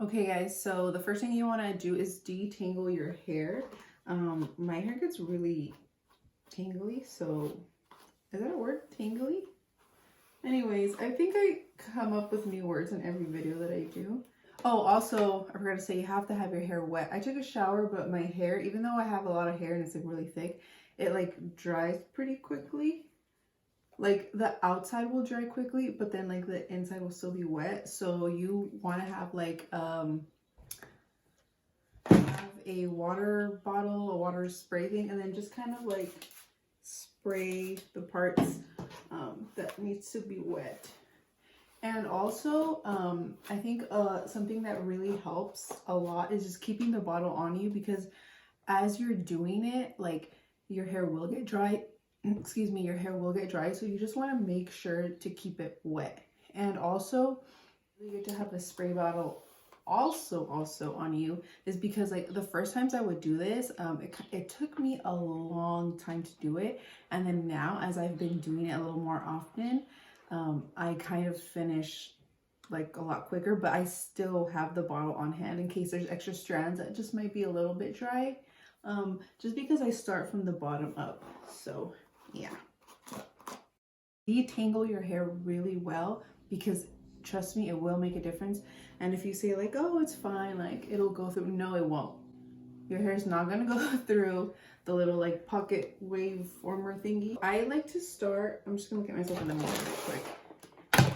Okay guys, so the first thing you want to do is detangle your hair. My hair gets really tangly, so is that a word? Tangly? Anyways, I think I come up with new words in every video that I do. Oh, also, I forgot to say you have to have your hair wet. I took a shower, but my hair, even though I have a lot of hair and it's like really thick, it like dries pretty quickly. Like the outside will dry quickly, but then like the inside will still be wet. So you want to have like have a water bottle, a water spray thing, and then just kind of like spray the parts that needs to be wet. And also, I think something that really helps a lot is just keeping the bottle on you, because as you're doing it, like your hair will get dry. Excuse me, your hair will get dry. So you just want to make sure to keep it wet. And also, you get to have a spray bottle also on you, is because like the first times I would do this, it took me a long time to do it. And then now, as I've been doing it a little more often, I kind of finish like a lot quicker, but I still have the bottle on hand in case there's extra strands that just might be a little bit dry, just because I start from the bottom up. So yeah, detangle your hair really well, because trust me, it will make a difference. And if you say like, oh, it's fine, like it'll go through, no, it won't. Your hair is not gonna go through the little like pocket wave former thingy. I like to start, I'm just gonna look at myself in the mirror real quick.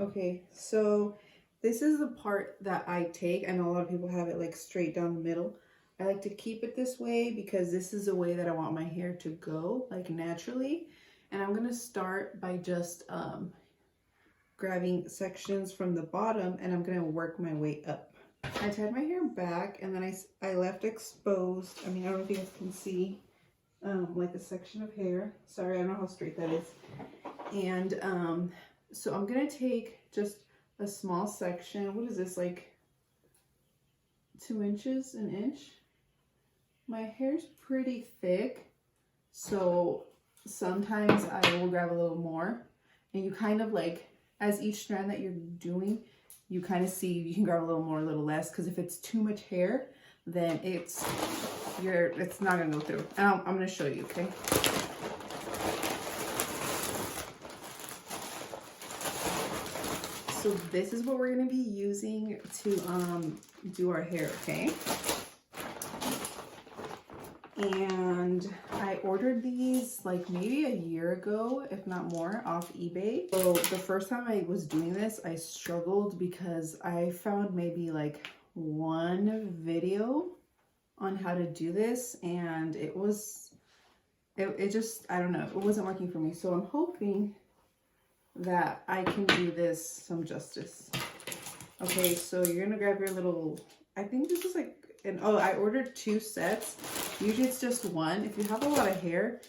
Okay, so this is the part that I take. I know a lot of people have it like straight down the middle. I like to keep it this way because this is the way that I want my hair to go, like naturally. And I'm gonna start by just grabbing sections from the bottom, and I'm gonna work my way up. I tied my hair back, and then I left exposed, I mean, I don't know if you guys can see, like a section of hair. Sorry, I don't know how straight that is. And so I'm gonna take just a small section. What is this, like 2 inches, an inch? My hair's pretty thick, so sometimes I will grab a little more, and you kind of like, as each strand that you're doing, you kind of see you can grab a little more, a little less, because if it's too much hair, then it's not gonna go through. And I'm gonna show you, okay? So this is what we're gonna be using to do our hair, okay? And I ordered these like maybe a year ago, if not more, off eBay. So the first time I was doing this, I struggled because I found maybe like one video on how to do this, and it just, I don't know, it wasn't working for me. So I'm hoping that I can do this some justice. Okay, so you're gonna grab your little, I think this is like, oh, I ordered 2 sets. Usually it's just 1. If you have a lot of hair,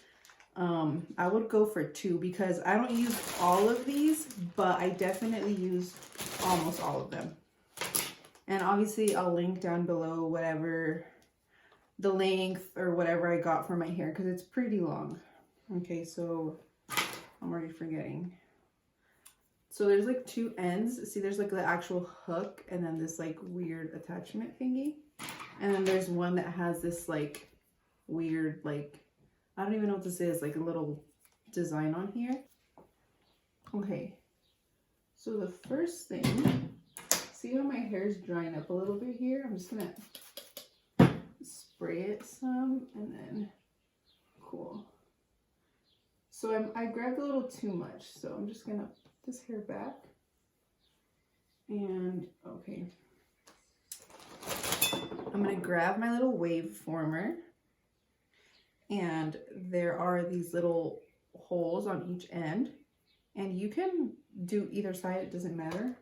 I would go for 2, because I don't use all of these, but I definitely use almost all of them. And obviously I'll link down below whatever the length or whatever I got for my hair, because it's pretty long. Okay, so I'm already forgetting. So there's like 2 ends. See, there's like the actual hook, and then this like weird attachment thingy. And then there's one that has this like weird, like, I don't even know what this is, like a little design on here. Okay, so the first thing, see how my hair is drying up a little bit here? I'm just gonna spray it some, and then cool. So I grabbed a little too much, so I'm just gonna put this hair back. And okay, I'm gonna grab my little wave former, and there are these little holes on each end, and you can do either side, it doesn't matter.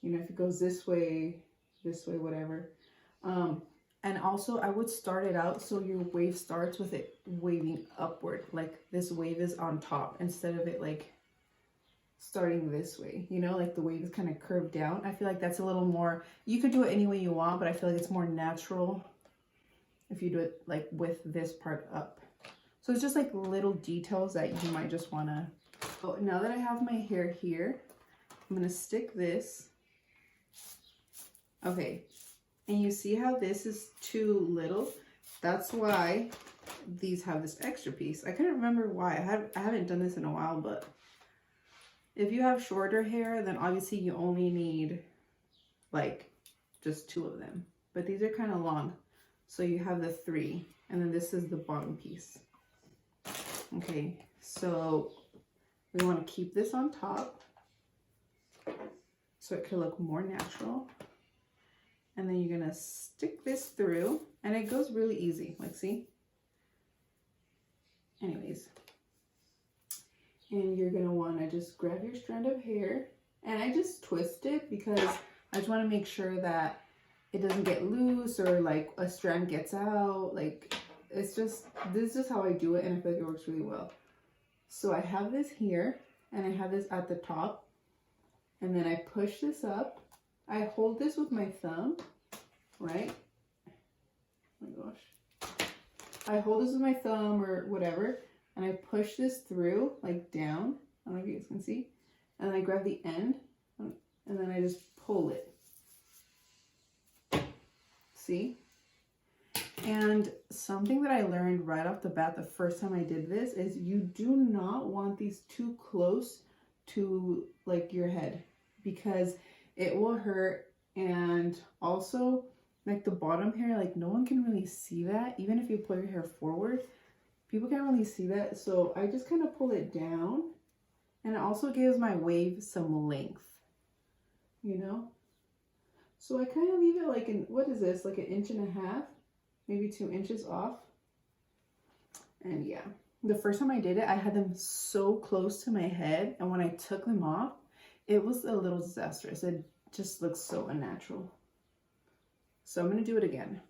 You know, if it goes this way, whatever. And also I would start it out so your wave starts with it waving upward, like this wave is on top instead of it like starting this way, you know, like the wave is kind of curved down. I feel like that's a little more, you could do it any way you want, but I feel like it's more natural if you do it like with this part up. So it's just like little details that you might just want to. So now that I have my hair here, I'm going to stick this Okay, and you see how this is too little? That's why these have this extra piece. I couldn't remember why. I haven't done this in a while, but if you have shorter hair, then obviously you only need like just 2 of them. But these are kind of long. So you have the 3, and then this is the bottom piece. Okay, so we want to keep this on top so it could look more natural. And then you're gonna stick this through, and it goes really easy, like see? Anyways, and you're gonna wanna just grab your strand of hair, and I just twist it because I just wanna make sure that it doesn't get loose or like a strand gets out. Like it's just, this is just how I do it, and I feel like it works really well. So I have this here, and I have this at the top, and then I push this up. I hold this with my thumb, right? Oh my gosh. I hold this with my thumb or whatever, and I push this through, like down. I don't know if you guys can see. And I grab the end, and then I just pull it. See? And something that I learned right off the bat the first time I did this is you do not want these too close to like your head, because it will hurt. And also like the bottom hair, like no one can really see that. Even if you pull your hair forward, people can't really see that. So I just kind of pull it down, and it also gives my wave some length, you know? So I kind of leave it like in, what is this, like 1.5 inches, maybe 2 inches off. And yeah, the first time I did it, I had them so close to my head, and when I took them off, it was a little disastrous. It just looks so unnatural. So I'm gonna do it again.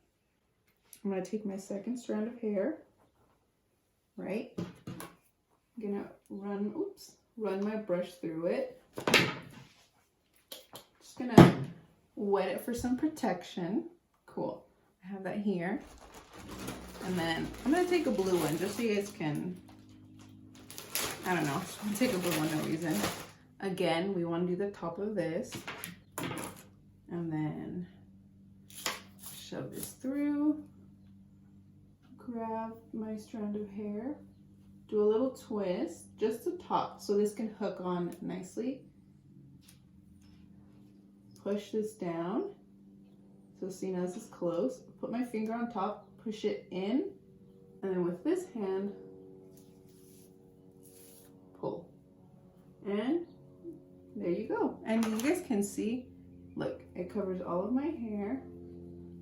I'm gonna take my second strand of hair, right? I'm gonna run my brush through it. Just gonna wet it for some protection. Cool. I have that here. And then I'm gonna take a blue one just so you guys can, I don't know, just wanna take a blue one, no reason. Again, we wanna do the top of this. And then shove this through. Grab my strand of hair. Do a little twist, just the top, so this can hook on nicely. Push this down. So see, now this is close. Put my finger on top, push it in, and then with this hand, pull. And there you go. And you guys can see, look, it covers all of my hair.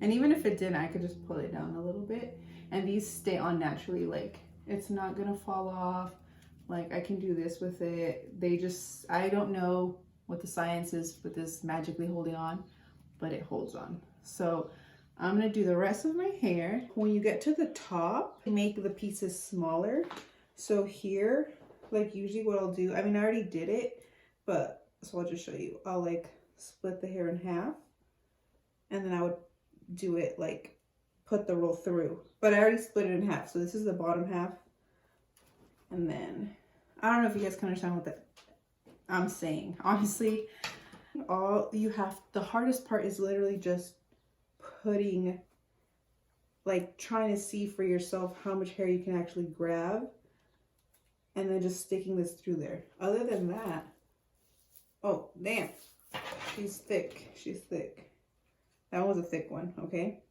And even if it didn't, I could just pull it down a little bit. And these stay on naturally, like it's not gonna fall off. Like I can do this with it. They just, I don't know what the science is with this magically holding on, but it holds on. So I'm gonna do the rest of my hair. When you get to the top, make the pieces smaller. So here, like usually what I'll do, I mean, I already did it, but so I'll just show you. I'll like split the hair in half, and then I would do it like put the roll through, but I already split it in half. So this is the bottom half. And then I don't know if you guys can understand what that I'm saying. Honestly, the hardest part is literally just putting, like trying to see for yourself how much hair you can actually grab, and then just sticking this through there. Other than that, oh damn, she's thick. She's thick. That was a thick one, okay?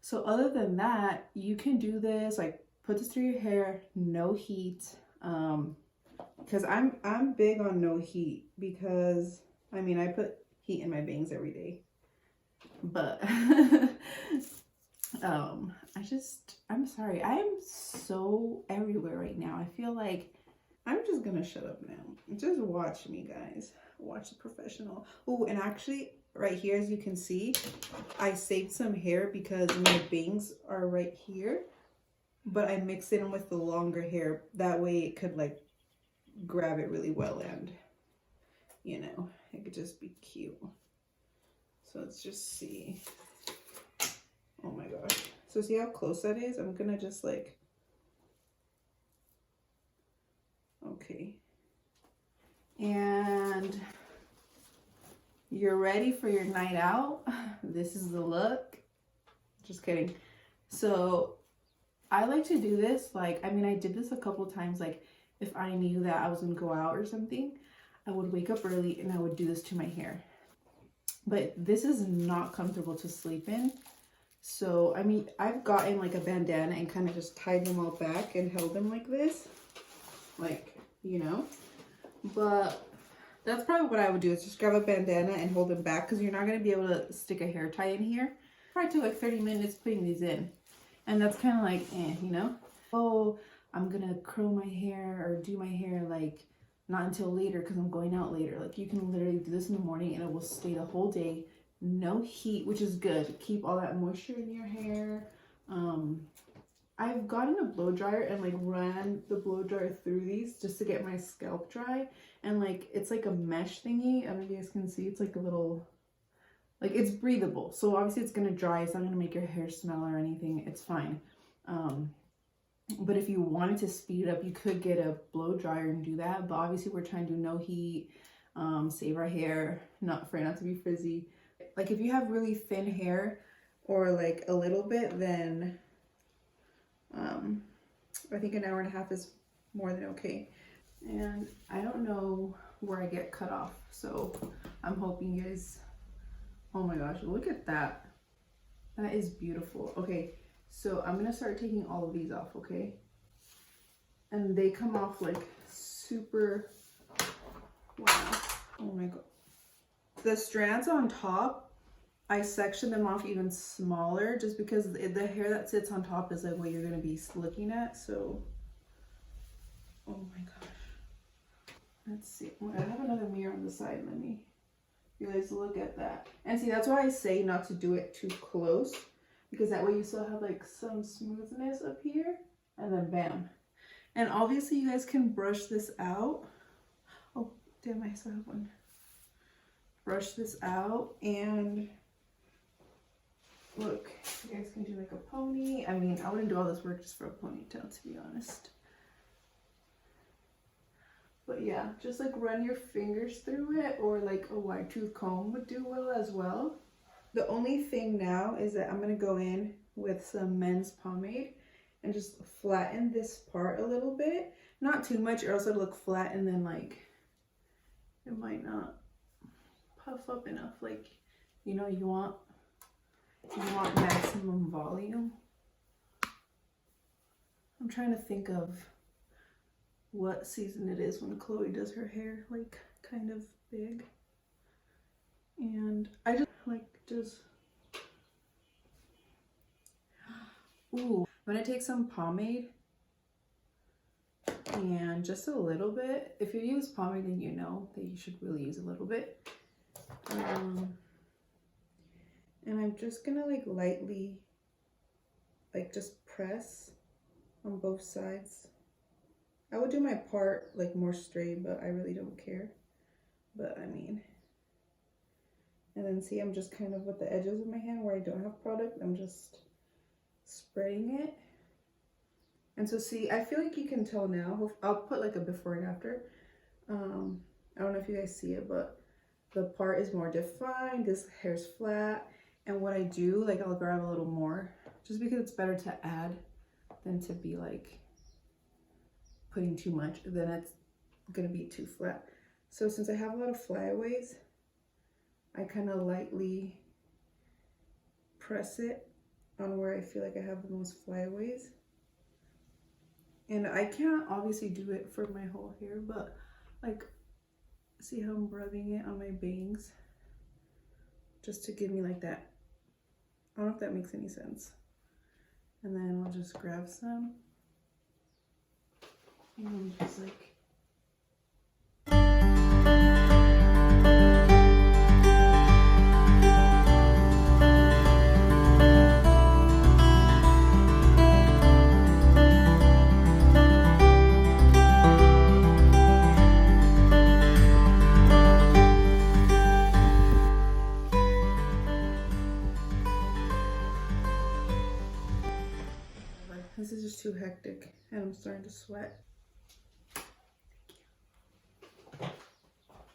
So other than that, you can do this, like put this through your hair, no heat. Because I'm big on no heat, because I mean I put heat in my bangs every day. But I'm sorry, I am so everywhere right now. I feel like I'm just gonna shut up now. Just watch me, guys. Watch the professional. Oh, and actually right here, as you can see, I saved some hair because my bangs are right here, but I mixed it in with the longer hair. That way it could like grab it really well, and you know, it could just be cute. So let's just see. Oh my gosh. So see how close that is? I'm gonna just like, okay. And you're ready for your night out. This is the look. Just kidding. So I like to do this, like, I mean, I did this a couple times, like, if I knew that I was gonna go out or something, I would wake up early and I would do this to my hair. But this is not comfortable to sleep in. So, I mean, I've gotten like a bandana and kind of just tied them all back and held them like this. Like, you know. But that's probably what I would do, is just grab a bandana and hold them back, because you're not going to be able to stick a hair tie in here. Probably took like 30 minutes putting these in. And that's kind of like, you know. Oh, I'm going to curl my hair or do my hair like not until later because I'm going out later. Like, you can literally do this in the morning and it will stay the whole day. No heat, which is good. Keep all that moisture in your hair. I've gotten a blow dryer and like ran the blow dryer through these just to get my scalp dry. And like, it's like a mesh thingy. I don't know if you guys can see. It's like a little, like, it's breathable. So obviously it's going to dry. It's not going to make your hair smell or anything. It's fine. But if you wanted to speed it up, you could get a blow dryer and do that. But obviously we're trying to do no heat, save our hair, not to be frizzy. Like, if you have really thin hair or like a little bit, then I think an hour and a half is more than okay. And I don't know where I get cut off, so I'm hoping you guys, oh my gosh, look at that. That is beautiful. Okay, so I'm gonna start taking all of these off, okay? And they come off like super, wow, oh my god. The strands on top, I section them off even smaller just because the hair that sits on top is like what you're going to be looking at. So, oh my gosh. Let's see. I have another mirror on the side. Let me, you guys look at that. And see, that's why I say not to do it too close, because that way you still have like some smoothness up here, and then bam. And obviously you guys can brush this out. Oh, damn, I still have one. Brush this out, and look, you guys can do like a pony. I mean, I wouldn't do all this work just for a ponytail, to be honest. But yeah, just like run your fingers through it, or like a wide tooth comb would do well as well. The only thing now is that I'm gonna go in with some men's pomade and just flatten this part a little bit. Not too much, or else it'll look flat and then like it might not puff up enough. Like, you know, you want maximum volume. I'm trying to think of what season it is when Chloe does her hair like kind of big, and I just like ooh, I'm gonna take some pomade and just a little bit. If you use pomade, then you know that you should really use a little bit. And I'm just gonna like lightly, like, just press on both sides. I would do my part like more straight, but I really don't care. But I mean, and then see, I'm just kind of with the edges of my hand where I don't have product, I'm just spreading it. And so see, I feel like you can tell now. I'll put like a before and after. I don't know if you guys see it, but the part is more defined. This hair's flat. And what I do, like, I'll grab a little more just because it's better to add than to be like putting too much, then it's gonna be too flat. So since I have a lot of flyaways, I kind of lightly press it on where I feel like I have the most flyaways. And I can't obviously do it for my whole hair, but like, see how I'm rubbing it on my bangs just to give me like that. I don't know if that makes any sense. And then I'll just grab some and just like, this is just too hectic and I'm starting to sweat.